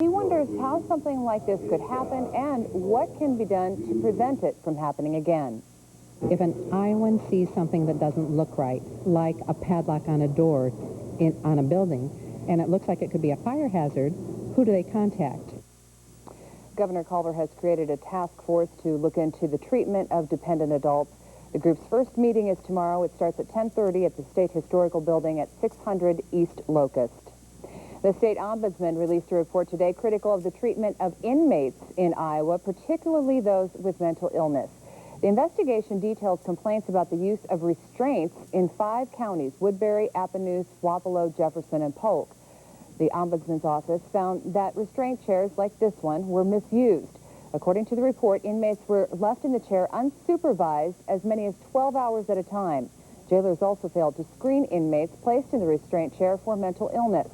He wonders how something like this could happen and what can be done to prevent it from happening again. If an Iowan sees something that doesn't look right, like a padlock on a door on a building, and it looks like it could be a fire hazard, who do they contact? Governor Culver has created a task force to look into the treatment of dependent adults. The group's first meeting is tomorrow. It starts at 10:30 at the State Historical Building at 600 East Locust. The state ombudsman released a report today critical of the treatment of inmates in Iowa, particularly those with mental illness. The investigation details complaints about the use of restraints in 5 counties: Woodbury, Appanoose, Wapello, Jefferson, and Polk. The ombudsman's office found that restraint chairs like this one were misused. According to the report, inmates were left in the chair unsupervised as many as 12 hours at a time. Jailers also failed to screen inmates placed in the restraint chair for mental illness.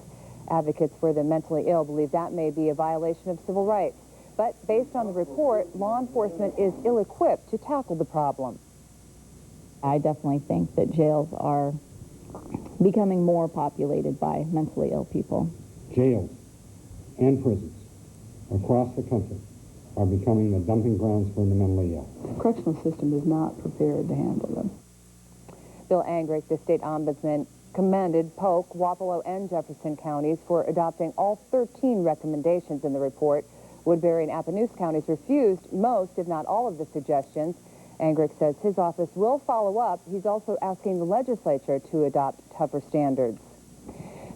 Advocates for the mentally ill believe that may be a violation of civil rights. But based on the report, law enforcement is ill-equipped to tackle the problem. I definitely think that jails are becoming more populated by mentally ill people. Jails and prisons across the country are becoming the dumping grounds for the mentally ill. The correctional system is not prepared to handle them. Bill Angrick, the state ombudsman, commended Polk, Wapello, and Jefferson counties for adopting all 13 recommendations in the report. Woodbury and Appanoose counties refused most, if not all, of the suggestions. Angrick says his office will follow up. He's also asking the legislature to adopt tougher standards.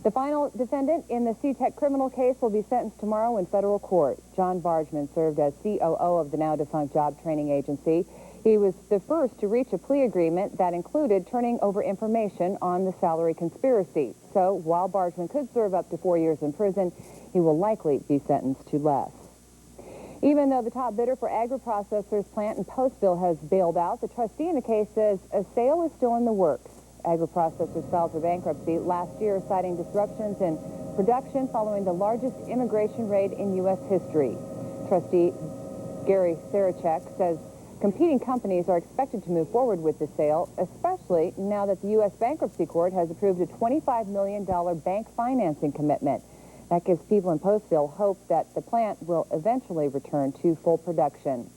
The final defendant in the CTEC criminal case will be sentenced tomorrow in federal court. John Bargeman served as COO of the now-defunct job training agency. He was the first to reach a plea agreement that included turning over information on the salary conspiracy. So while Bargeman could serve up to 4 years in prison, he will likely be sentenced to less. Even though the top bidder for agri-processors plant in Postville has bailed out, the trustee in the case says a sale is still in the works. Agri-processors filed for bankruptcy last year, citing disruptions in production following the largest immigration raid in U.S. history. Trustee Gary Sarachek says competing companies are expected to move forward with the sale, especially now that the U.S. Bankruptcy Court has approved a $25 million bank financing commitment. That gives people in Postville hope that the plant will eventually return to full production.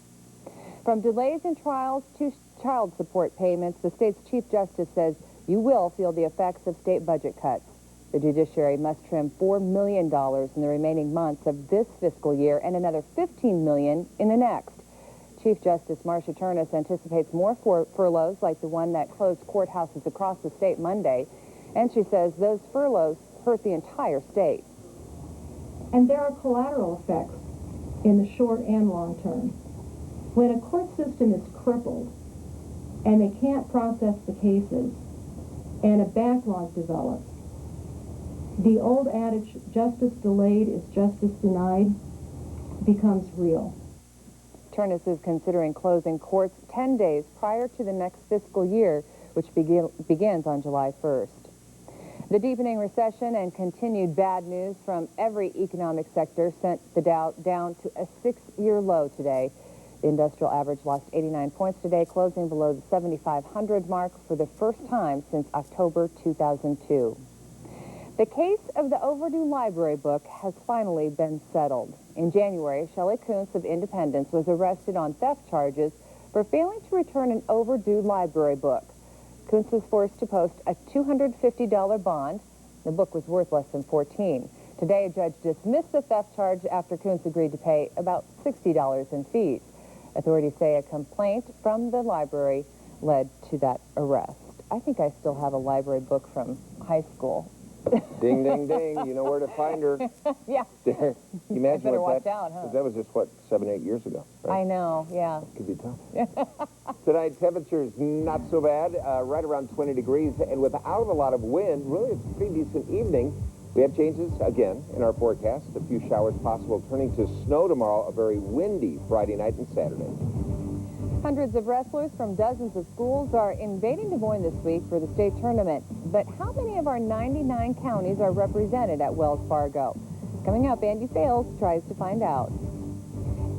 From delays in trials to child support payments, the state's Chief Justice says you will feel the effects of state budget cuts. The judiciary must trim $4 million in the remaining months of this fiscal year and another $15 million in the next. Chief Justice Marcia Turnus anticipates more furloughs like the one that closed courthouses across the state Monday, and she says those furloughs hurt the entire state. And there are collateral effects in the short and long term. When a court system is crippled and they can't process the cases and a backlog develops, the old adage, justice delayed is justice denied, becomes real. Turnus is considering closing courts 10 days prior to the next fiscal year, which begins on July 1st. The deepening recession and continued bad news from every economic sector sent the Dow down to a 6-year low today. The industrial average lost 89 points today, closing below the 7,500 mark for the first time since October 2002. The case of the overdue library book has finally been settled. In January, Shelley Kuntz of Independence was arrested on theft charges for failing to return an overdue library book. Kuntz was forced to post a $250 bond. The book was worth less than $14. Today, a judge dismissed the theft charge after Kuntz agreed to pay about $60 in fees. Authorities say a complaint from the library led to that arrest. I think I still have a library book from high school. Ding, ding, ding. You know where to find her. Yeah. There. You imagine better what watch that, out, huh? That was just, what, 7, 8 years ago, right? I know, yeah. Could be tough. Tonight, temperatures not so bad, right around 20 degrees, and without a lot of wind, really it's a pretty decent evening. We have changes, again, in our forecast. A few showers possible, turning to snow tomorrow, a very windy Friday night and Saturday. Hundreds of wrestlers from dozens of schools are invading Des Moines this week for the state tournament. But how many of our 99 counties are represented at Wells Fargo? Coming up, Andy Fales tries to find out.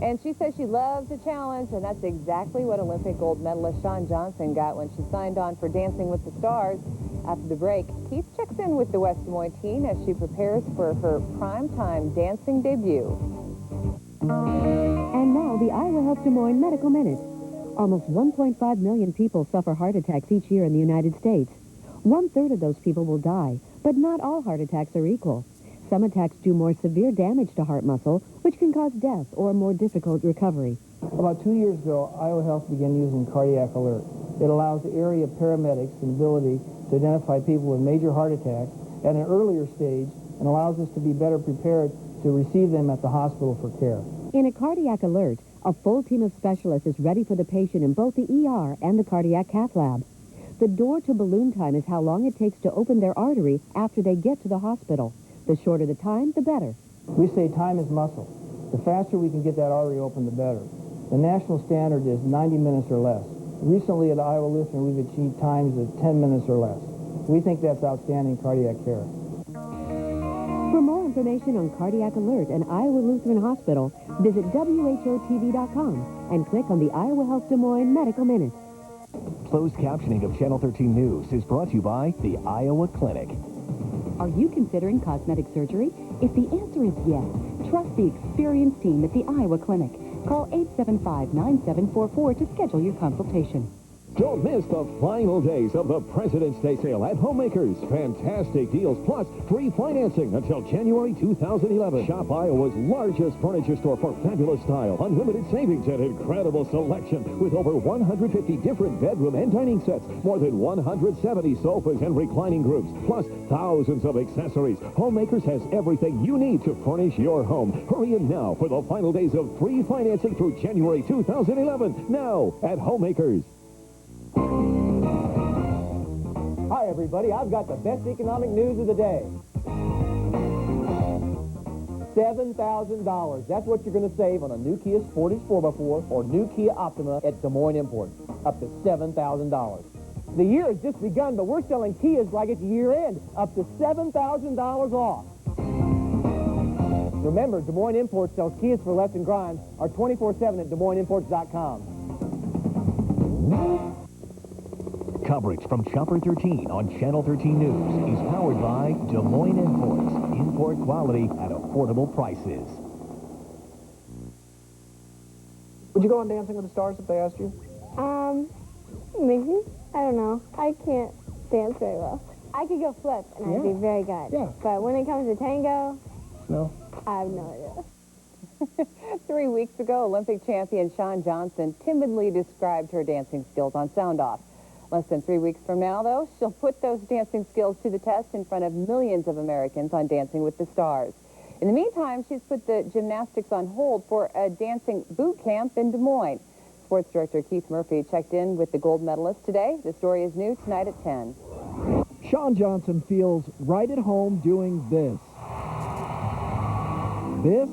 And she says she loves a challenge, and that's exactly what Olympic gold medalist Shawn Johnson got when she signed on for Dancing with the Stars. After the break, Keith checks in with the West Des Moines teen as she prepares for her primetime dancing debut. And now, the Iowa Health Des Moines Medical Minute. Almost 1.5 million people suffer heart attacks each year in the United States. 1/3 of those people will die, but not all heart attacks are equal. Some attacks do more severe damage to heart muscle, which can cause death or a more difficult recovery. About 2 years ago, Iowa Health began using Cardiac Alert. It allows area paramedics the ability to identify people with major heart attacks at an earlier stage and allows us to be better prepared to receive them at the hospital for care. In a Cardiac Alert, a full team of specialists is ready for the patient in both the ER and the cardiac cath lab. The door-to-balloon time is how long it takes to open their artery after they get to the hospital. The shorter the time, the better. We say time is muscle. The faster we can get that artery open, the better. The national standard is 90 minutes or less. Recently at Iowa Lutheran, we've achieved times of 10 minutes or less. We think that's outstanding cardiac care. For more information on Cardiac Alert and Iowa Lutheran Hospital, visit WHOTV.com and click on the Iowa Health Des Moines Medical Minute. Closed captioning of Channel 13 News is brought to you by the Iowa Clinic. Are you considering cosmetic surgery? If the answer is yes, trust the experienced team at the Iowa Clinic. Call 875-9744 to schedule your consultation. Don't miss the final days of the President's Day sale at Homemakers. Fantastic deals plus free financing until January 2011. Shop Iowa's largest furniture store for fabulous style, unlimited savings, and incredible selection with over 150 different bedroom and dining sets, more than 170 sofas and reclining groups, plus thousands of accessories. Homemakers has everything you need to furnish your home. Hurry in now for the final days of free financing through January 2011. Now at Homemakers. Hi, everybody. I've got the best economic news of the day. $7,000. That's what you're going to save on a new Kia Sportage 4x4 or new Kia Optima at Des Moines Imports. Up to $7,000. The year has just begun, but we're selling Kias like it's year end. Up to $7,000 off. Remember, Des Moines Imports sells Kias for less than grinds. Or 24/7 at DesMoinesImports.com. Coverage from Chopper 13 on Channel 13 News is powered by Des Moines Imports. Import quality at affordable prices. Would you go on Dancing with the Stars if they asked you? Maybe. I don't know. I can't dance very well. I could go flip, and I'd be very good. Yeah. But when it comes to tango, No. I have no idea. 3 weeks ago, Olympic champion Shawn Johnson timidly described her dancing skills on Sound Off. Less than 3 weeks from now, though, she'll put those dancing skills to the test in front of millions of Americans on Dancing with the Stars. In the meantime, she's put the gymnastics on hold for a dancing boot camp in Des Moines. Sports director Keith Murphy checked in with the gold medalist today. The story is new tonight at 10. Shawn Johnson feels right at home doing this. This?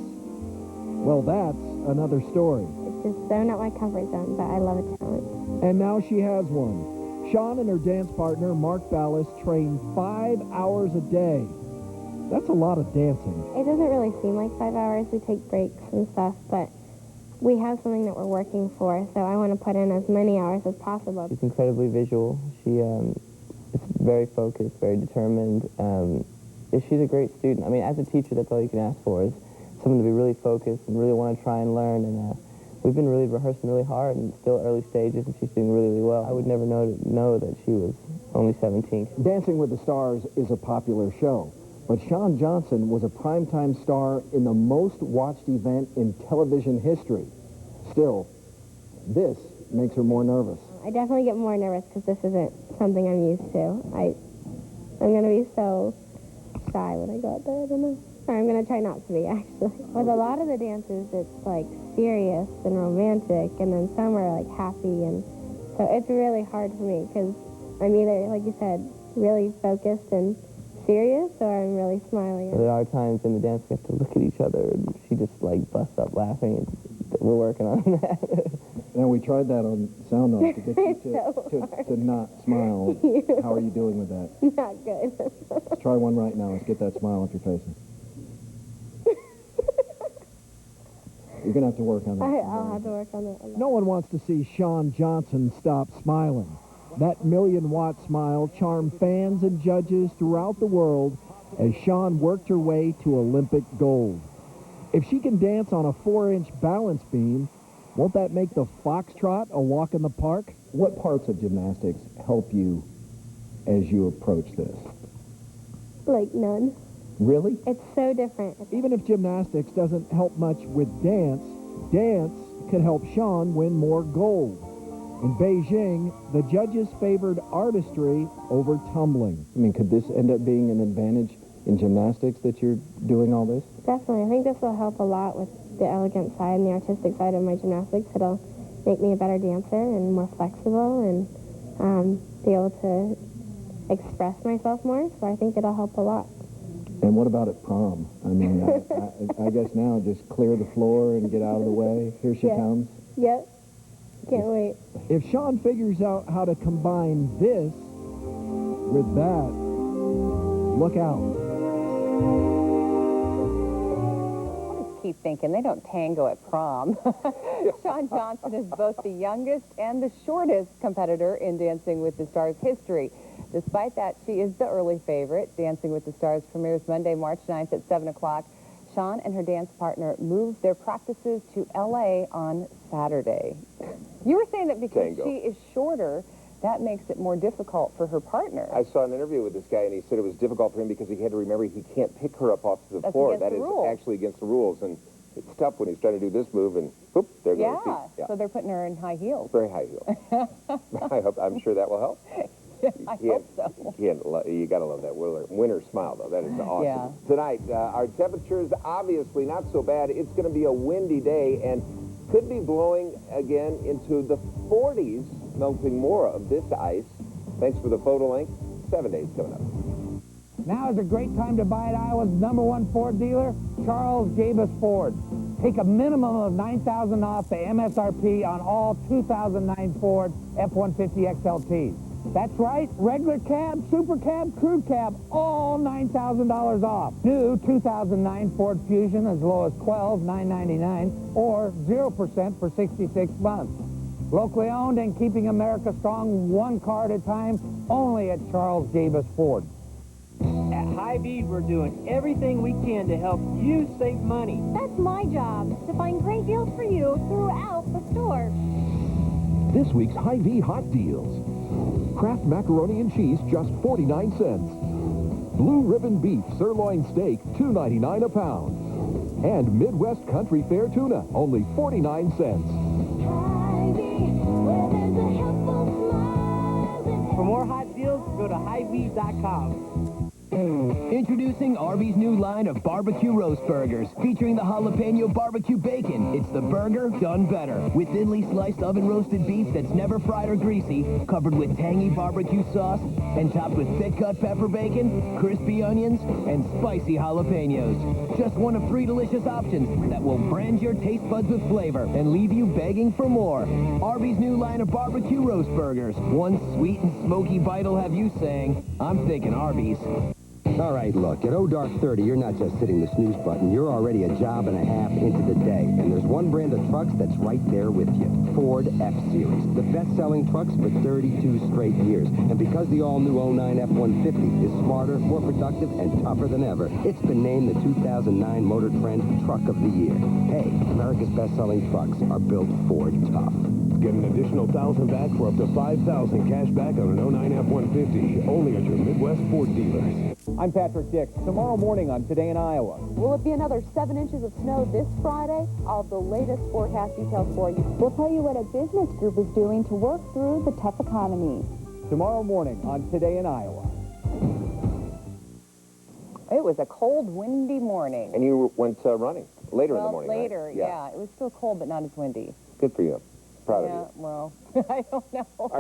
Well, that's another story. It's just so not my comfort zone, but I love a challenge. And now she has one. Shawn and her dance partner, Mark Ballas, train 5 hours a day. That's a lot of dancing. It doesn't really seem like 5 hours. We take breaks and stuff, but we have something that we're working for, so I want to put in as many hours as possible. She's incredibly visual. She is very focused, very determined. She's a great student. I mean, as a teacher, that's all you can ask for is someone to be really focused and really want to try and learn. And we've been really rehearsing really hard, and still early stages, and she's doing really, really well. I would never know that she was only 17. Dancing with the Stars is a popular show, but Shawn Johnson was a primetime star in the most watched event in television history. Still, this makes her more nervous. I definitely get more nervous because this isn't something I'm used to. I'm going to be so shy when I go out there. I don't know. Or I'm going to try not to be, actually. With a lot of the dances, it's, like, serious and romantic, and then some are, like, happy, and so it's really hard for me, because I'm either, like you said, really focused and serious, or I'm really smiling. There are times in the dance we have to look at each other, and she just, like, busts up laughing, and we're working on that. Now, we tried that on Sound Off to get you to not smile. How are you doing with that? Not good. Let's try one right now. Let's get that smile off your face. You're going to have to work on that. I'll have to work on it. No one wants to see Shawn Johnson stop smiling. That million-watt smile charmed fans and judges throughout the world as Shawn worked her way to Olympic gold. If she can dance on a 4-inch balance beam, won't that make the foxtrot a walk in the park? What parts of gymnastics help you as you approach this? Like none. Really? It's so different. Even if gymnastics doesn't help much with dance, dance could help Shawn win more gold. In Beijing, the judges favored artistry over tumbling. I mean, could this end up being an advantage in gymnastics that you're doing all this? Definitely. I think this will help a lot with the elegant side and the artistic side of my gymnastics. It'll make me a better dancer and more flexible and be able to express myself more. So I think it'll help a lot. And what about at prom? I mean, I guess now just clear the floor and get out of the way. Here she comes. Yep. Can't wait. If Shawn figures out how to combine this with that, look out. Keep thinking they don't tango at prom. Shawn Johnson is both the youngest and the shortest competitor in Dancing with the Stars history. Despite that, she is the early favorite. Dancing with the Stars premieres Monday, March 9th at 7 o'clock. Shawn and her dance partner moved their practices to L.A. on Saturday. You were saying that because she is shorter, that makes it more difficult for her partner. I saw an interview with this guy, and he said it was difficult for him because he had to remember he can't pick her up off the floor. That is actually against the rules, and it's tough when he's trying to do this move, and whoop, there goes the feet. Yeah, so they're putting her in high heels. Very high heels. I'm sure that will help. I hope so. You got to love that winter smile, though. That is awesome. Yeah. Tonight, our temperatures obviously not so bad. It's going to be a windy day and could be blowing again into the 40s, melting more of this ice. Thanks for the photo link. 7 days coming up. Now is a great time to buy at Iowa's #1 Ford dealer, Charles Gabus Ford. Take a minimum of $9,000 off the MSRP on all 2009 Ford F-150 XLTs. That's right, regular cab, super cab, crew cab, all $9,000 off. New 2009 Ford Fusion as low as $12,999 or 0% for 66 months. Locally owned and keeping America strong, one car at a time, only at Charles Gabus Ford. At Hy-Vee, we're doing everything we can to help you save money. That's my job, to find great deals for you throughout the store. This week's Hy-Vee Hot Deals. Kraft macaroni and cheese, just 49 cents. Blue Ribbon beef sirloin steak, $2.99 a pound. And Midwest Country Fair tuna, only 49 cents. For more hot deals, go to Hy-Vee.com. Introducing Arby's new line of barbecue roast burgers, featuring the jalapeno barbecue bacon. It's the burger done better, with thinly sliced oven-roasted beef that's never fried or greasy, covered with tangy barbecue sauce, and topped with thick-cut pepper bacon, crispy onions, and spicy jalapenos. Just one of 3 delicious options that will brand your taste buds with flavor and leave you begging for more. Arby's new line of barbecue roast burgers. One sweet and smoky bite will have you saying, I'm thinking Arby's. All right, look, at dark 30, you're not just hitting the snooze button. You're already a job and a half into the day. And there's one brand of trucks that's right there with you. Ford F-Series. The best-selling trucks for 32 straight years. And because the all-new 09 F-150 is smarter, more productive, and tougher than ever, it's been named the 2009 Motor Trend Truck of the Year. Hey, America's best-selling trucks are built Ford tough. Get an additional $1,000 back for up to $5,000 cash back on an 09 F-150. Only at your Midwest Ford dealers. I'm Patrick Dix. Tomorrow morning on Today in Iowa. Will it be another 7 inches of snow this Friday? All the latest forecast details for you. We'll tell you what a business group is doing to work through the tough economy. Tomorrow morning on Today in Iowa. It was a cold, windy morning. And you went running later in the morning, later, right? Yeah. It was still cold, but not as windy. Good for you. Proud of you. Yeah, well, I don't know.